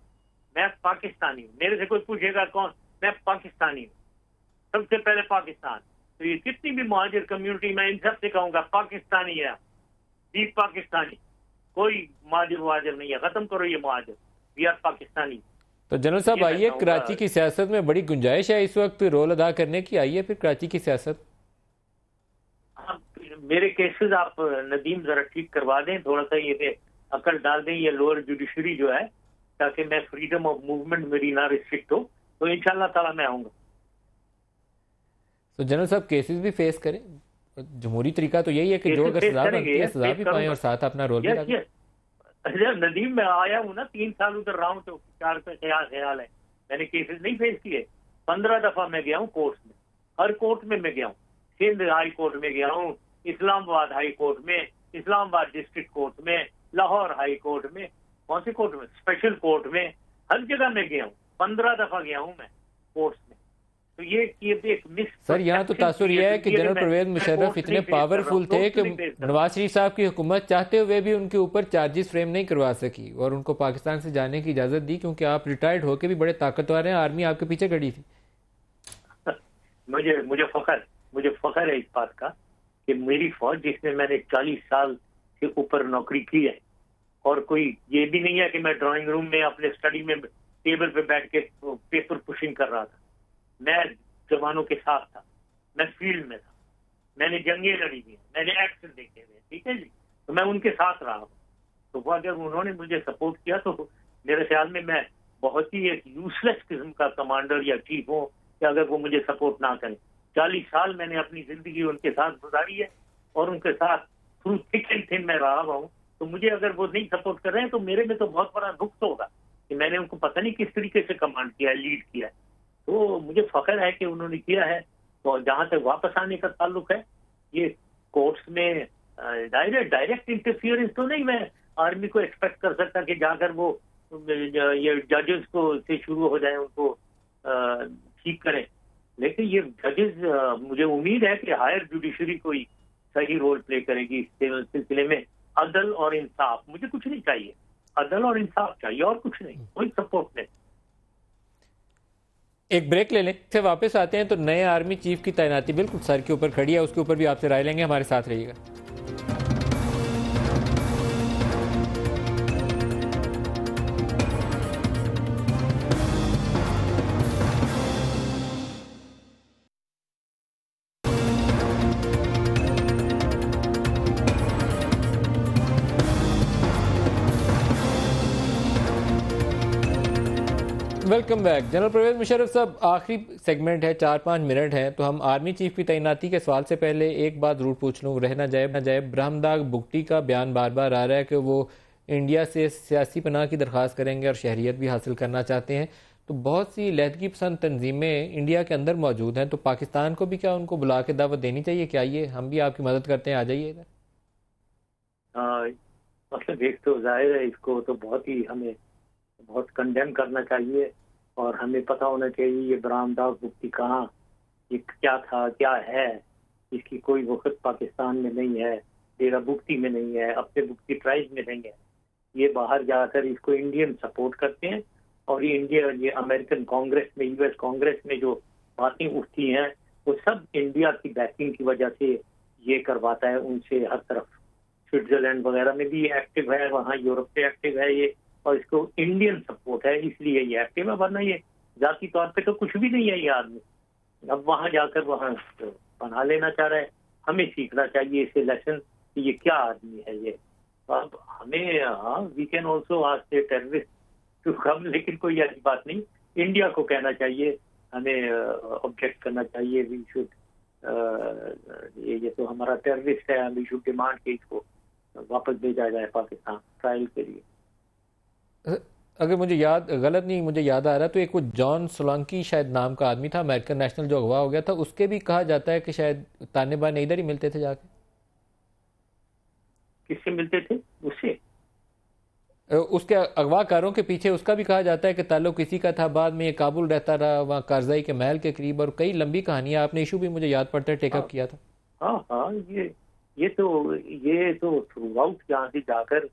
میں پاکستانی ہوں، میرے سے کوئی پوچھے گا کون، میں پاکستانی ہوں، سب سے پہلے پاکستان. تو یہ جتنی بھی مہاجر کمیونٹی، میں ان سب سے کہوں گا پاکستانی ہے، بھی پاکستانی، کوئی مہاجر نہیں ہے. ختم کرو یہ مہاجر، وی آر پاکستانی. تو جنرل صاحب آئیے، کراچی کی سیاست میں بڑی گنجائش ہے اس وقت رول ادا کرنے کی. آئیے پھر کراچی کی سیاست. میرے کیسز آپ ندیم ذرا ٹھیک کروا دیں، تھوڑا سا یہ عقل ڈال دیں یہ لوور جوڈیشری جو ہے، تاکہ میں فریڈم آف موومنٹ میری نہ ریسٹرکٹ ہو. تو انشاءاللہ تعالیٰ میں آؤں گا. تو جنرل صاحب کیسز بھی فیس کریں. جمہوری طریقہ تو یہی ہے کہ جو اگر سزا بنتی ہے سزا بھی پائیں اور ساتھ اپنا رول بھی لگائیں. ندیم میں آیا ہوں نا، 3 سال ادھر رہا ہوں، تو 4 کا خیال ہے. میں نے کیسز نہیں فیس کیے. 15 دفعہ میں گیا ہوں کورٹ میں، ہر کورٹ میں گیا ہوں. سندھ ہائی کورٹ میں گیا ہوں، اسلام آباد ہائی کورٹ میں، اسلام آباد ڈسٹرکٹ کورٹ میں، لاہور ہائی کورٹ میں، کون سی کورٹ میں، اسپیشل کورٹ میں، ہر جگہ میں گیا ہوں. 15 دفعہ گیا ہوں میں کورٹ میں. تو یہ ایک سر یہاں تو تاثر یہ ہے کہ جنرل پرویز مشرف اتنے پاورفل تھے کہ نواز شریف صاحب کی حکومت چاہتے ہوئے بھی ان کے اوپر چارجز فریم نہیں کروا سکی اور ان کو پاکستان سے جانے کی اجازت دی، کیونکہ آپ ریٹائرڈ ہو کے بھی بڑے طاقتور ہیں، آرمی آپ کے پیچھے کھڑی تھی. مجھے فخر ہے اس بات کا کہ میری فوج، جس میں نے 40 سال سے اوپر نوکری کی ہے، اور کوئی یہ بھی نہیں ہے کہ میں ڈرائنگ روم میں اپنے اسٹڈی میں ٹیبل پہ بیٹھ کے پیپر پشنگ کر رہا تھا. میں جوانوں کے ساتھ تھا، میں فیلڈ میں تھا، میں نے جنگیں لڑی ہوئی ہیں، میں نے ایکشن دیکھے ہوئے، ٹھیک ہے جی. تو میں ان کے ساتھ رہا ہوں. تو وہ اگر انہوں نے مجھے سپورٹ کیا تو میرے خیال میں بہت ہی ایک یوز لیس قسم کا کمانڈر یا چیف ہوں کہ اگر وہ مجھے سپورٹ نہ کریں. 40 سال میں نے اپنی زندگی ان کے ساتھ گزاری ہے، اور ان کے ساتھ تھرو تھک اینڈ تھن میں رہا ہوں. تو مجھے اگر وہ نہیں سپورٹ کر رہے ہیں تو میرے میں تو بہت بڑا نقص ہوگا کہ میں نے ان کو پتہ نہیں کس طریقے سے کمانڈ کیا ہے، لیڈ کیا ہے. تو مجھے فخر ہے کہ انہوں نے کیا ہے. تو جہاں تک واپس آنے کا تعلق ہے، یہ کورٹس میں ڈائریکٹ انٹرفیئرنس تو نہیں میں آرمی کو ایکسپیکٹ کر سکتا کہ جا کر وہ یہ ججز کو سے شروع ہو جائیں، ان کو ٹھیک کریں. لیکن یہ ججز مجھے امید ہے کہ ہائر جوڈیشری کوئی صحیح رول پلے کرے گی اس سلسلے میں. عدل اور انصاف، مجھے کچھ نہیں چاہیے، عدل اور انصاف چاہیے اور کچھ نہیں، کوئی سپورٹ نہیں. ایک بریک لے لیں، سے واپس آتے ہیں تو نئے آرمی چیف کی تعیناتی بالکل سر کے اوپر کھڑی ہے، اس کے اوپر بھی آپ سے رائے لیں گے. ہمارے ساتھ رہیے گا. Welcome back. General Pervez Musharraf صاحب، آخری سیگمنٹ ہے، 4-5 منٹ ہیں، تو ہم آرمی چیف کی تعیناتی کے سوال سے پہلے ایک بات ضرور پوچھ لوں، رہ نہ جائے. برہمداغ بگٹی کا بیان بار بار آ رہا ہے کہ وہ انڈیا سے سیاسی پناہ کی درخواست کریں گے اور شہریت بھی حاصل کرنا چاہتے ہیں. تو بہت سی علیحدگی پسند تنظیمیں انڈیا کے اندر موجود ہیں، تو پاکستان کو بھی کیا ان کو بلا کے دعوت دینی چاہیے؟ کیا یہ ہم بھی آپ کی مدد کرتے ہیں، آ جائیے ادھر. مطلب ایک تو ظاہر ہے اس کو تو ہمیں بہت کنڈیم کرنا چاہیے، اور ہمیں پتہ ہونا چاہیے یہ برہمداغ بگٹی کہاں، یہ کیا تھا، کیا ہے. اس کی کوئی وقت پاکستان میں نہیں ہے، ڈیرہ بگٹی میں نہیں ہے، اپنے بگٹی ٹرائب میں نہیں ہے. یہ باہر جا کر اس کو انڈین سپورٹ کرتے ہیں، اور یہ امریکن کانگریس میں، US کانگریس میں جو باتیں اٹھتی ہیں وہ سب انڈیا کی بیکنگ کی وجہ سے یہ کرواتا ہے ان سے. ہر طرف سوئٹزرلینڈ وغیرہ میں بھی ایکٹیو ہے، وہاں یورپ پہ ایکٹیو ہے یہ، اور اس کو انڈین سپورٹ ہے، اس لیے یہ ایکٹیو ہے. ورنہ یہ ذاتی طور پہ تو کچھ بھی نہیں ہے یہ آدمی. اب وہاں جا کر وہاں بنا لینا چاہ رہا ہے. ہمیں سیکھنا چاہیے اسے لیسن کہ یہ کیا آدمی ہے یہ. اب ہمیں we can also ask the terrorist to come, لیکن کوئی ایسی بات نہیں. انڈیا کو کہنا چاہیے، ہمیں آبجیکٹ کرنا چاہیے. وی شوڈ یہ تو ہمارا ٹیررسٹ ہے، وی شوڈ ڈیمانڈ کہ اس کو واپس بھیجا جائے پاکستان ٹرائل کے لیے. اگر مجھے یاد آ رہا تو ایک وہ جان سولانکی شاید نام کا آدمی تھا، امریکن نیشنل، جو اغوا ہو گیا تھا، اس کے بھی کہا جاتا ہے کہ شاید طالبان ادھر ہی ملتے تھے جا کے. کس سے ملتے تھے؟ اس کے اغوا کاروں کے پیچھے اس کا بھی کہا جاتا ہے کہ تعلق کسی کا تھا، بعد میں یہ کابل رہتا رہا، وہاں کارزائی کے محل کے قریب، اور کئی لمبی کہانیاں. آپ نے ایشو بھی مجھے یاد پڑتا ہے ٹیک اپ کیا تھا. ہاں یہ تو تھرو آؤٹ یہاں سے جا کر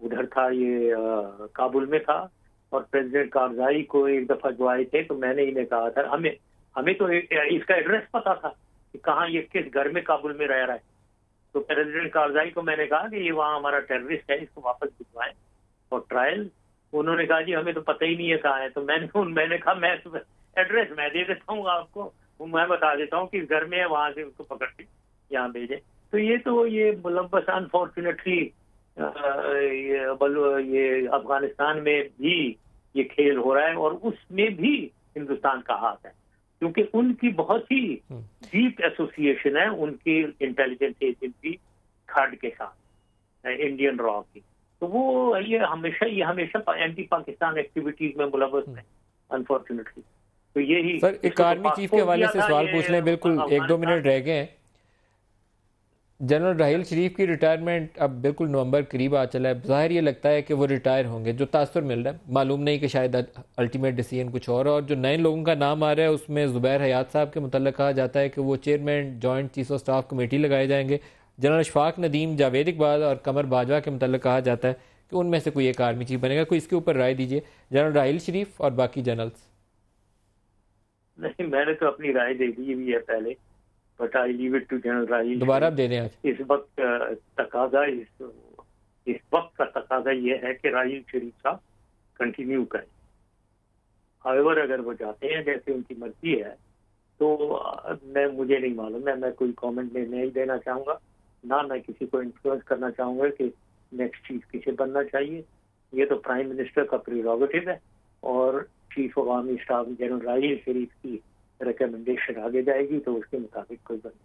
ادھر تھا، یہ کابل میں تھا. اور پریزیڈنٹ کارزائی کو ایک دفعہ جو آئے تھے تو میں نے انہیں کہا تھا، ہمیں تو اس کا ایڈریس پتا تھا کہ کہاں یہ کس گھر میں کابل میں رہ رہا ہے. تو پریزیڈنٹ کارزائی کو میں نے کہا کہ یہ وہاں ہمارا ٹیررسٹ ہے، اس کو واپس بھجوائیں اور ٹرائل. انہوں نے کہا جی ہمیں تو پتہ ہی نہیں ہے کہاں ہے. تو میں نے کہا میں ایڈریس میں دے دیتا ہوں آپ کو، میں بتا دیتا ہوں کہ اس گھر میں ہے، وہاں سے اس کو پکڑ کے یہاں بھیجیں. تو یہ ملبس انفارچونیٹلی یہ افغانستان میں بھی یہ کھیل ہو رہا ہے، اور اس میں بھی ہندوستان کا ہاتھ ہے، کیونکہ ان کی بہت ہی ڈیپ ایسوسیشن ہے ان کی انٹیلیجنس ایجنسی کھڈ کے ساتھ، انڈین را کی. تو وہ یہ ہمیشہ اینٹی پاکستان ایکٹیویٹیز میں ملوث ہیں انفارچونیٹلی. تو یہی سر ایک آرمی چیف کے حوالے سے سوال پوچھ لیں، بالکل 1-2 منٹ رہ گئے ہیں. جنرل راحیل شریف کی ریٹائرمنٹ اب بالکل نومبر قریب آ چلا ہے، ظاہر یہ لگتا ہے کہ وہ ریٹائر ہوں گے، جو تاثر مل رہا ہے. معلوم نہیں کہ شاید الٹیمیٹ ڈیسیژن کچھ اور جو نئے لوگوں کا نام آ رہا ہے اس میں زبیر حیات صاحب کے متعلق کہا جاتا ہے کہ وہ chairman joint chief of staff committee لگائے جائیں گے. جنرل اشفاق ندیم، جاوید اقبال اور قمر باجوہ کے متعلق کہا جاتا ہے کہ ان میں سے کوئی ایک آرمی چیف بنے گا. کوئی اس کے اوپر رائے دیجیے، جنرل راحیل شریف اور باقی جنرلز. نہیں، میں نے تو اپنی رائے دے دی ہوئی ہے پہلے، but I leave it to general Raheel. دوبارہ آپ دے دیں آج. اس وقت کا تقاضا یہ ہے کہ راحیل شریف صاحب کنٹینیو کریں. ہوور اگر وہ جاتے ہیں جیسے ان کی مرضی ہے تو مجھے نہیں معلوم ہے، میں کوئی کامنٹ نہیں دینا چاہوں گا، نہ میں کسی کو انفلوئنس کرنا چاہوں گا کہ نیکسٹ چیف کسے بننا چاہیے. یہ تو پرائم منسٹر کا پریروگیٹو ہے، اور chief of army staff general Raheel Sharif کی ریکمنڈیشن آگے جائے گی تو اس کے مطابق کوئی بنے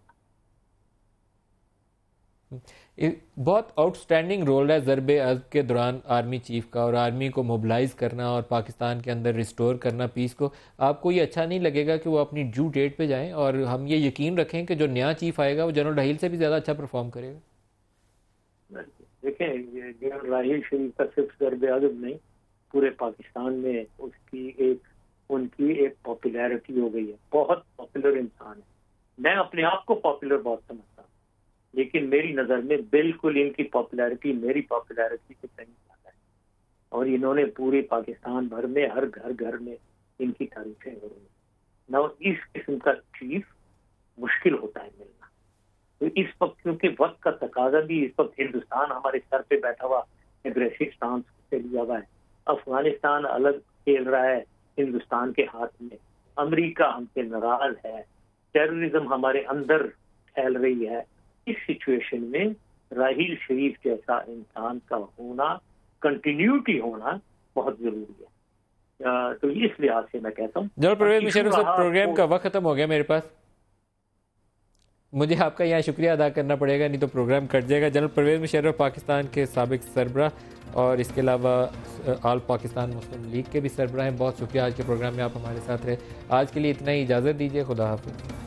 گا. بہت آؤٹسٹینڈنگ رول ہے ضرب عضب کے دوران آرمی چیف کا، اور آرمی کو موبلائز کرنا اور پاکستان کے اندر ریسٹور کرنا پیس کو. آپ کو یہ اچھا نہیں لگے گا کہ وہ اپنی ڈیو ڈیٹ پہ جائیں، اور ہم یہ یقین رکھیں کہ جو نیا چیف آئے گا وہ جنرل راحیل سے بھی زیادہ اچھا پرفارم کرے گا؟ دیکھیں، جنرل راحیل شریف کا صرف ضرب عضب نہیں، پورے پاکستان میں ان کی ایک پاپولیرٹی ہو گئی ہے. بہت پاپولر انسان ہے. میں اپنے آپ کو پاپولر بہت سمجھتا ہوں، لیکن میری نظر میں بالکل ان کی پاپولیرٹی میری پاپولیرٹی سے کہیں زیادہ ہے. اور انہوں نے پورے پاکستان بھر میں ہر گھر میں ان کی تعریفیں ہو رہی ہیں. نہ اس قسم کا چیف مشکل ہوتا ہے ملنا. تو اس وقت کیونکہ وقت کا تقاضا بھی، اس وقت ہندوستان ہمارے سر پہ بیٹھا ہوا ایگریسو سٹانس سے لیا ہوا ہے. افغانستان الگ کھیل رہا ہے ہندوستان کے ہاتھ میں. امریکہ ہم سے ناراض ہے. ٹیررزم ہمارے اندر پھیل رہی ہے. اس سچویشن میں راحیل شریف جیسا انسان کا ہونا، کنٹینیوٹی ہونا بہت ضروری ہے. تو اس لحاظ سے میں کہتا ہوں. جنرل پرویز مشرف صاحب، پروگرام کا وقت ختم ہو گیا میرے پاس. مجھے آپ کا یہاں شکریہ ادا کرنا پڑے گا، نہیں تو پروگرام کٹ جائے گا. جنرل پرویز مشرف پاکستان کے سابق سربراہ اور اس کے علاوہ آل پاکستان مسلم لیگ کے بھی سربراہ ہیں. بہت شکریہ، آج کے پروگرام میں آپ ہمارے ساتھ رہے. آج کے لیے اتنا ہی، اجازت دیجیے. خدا حافظ.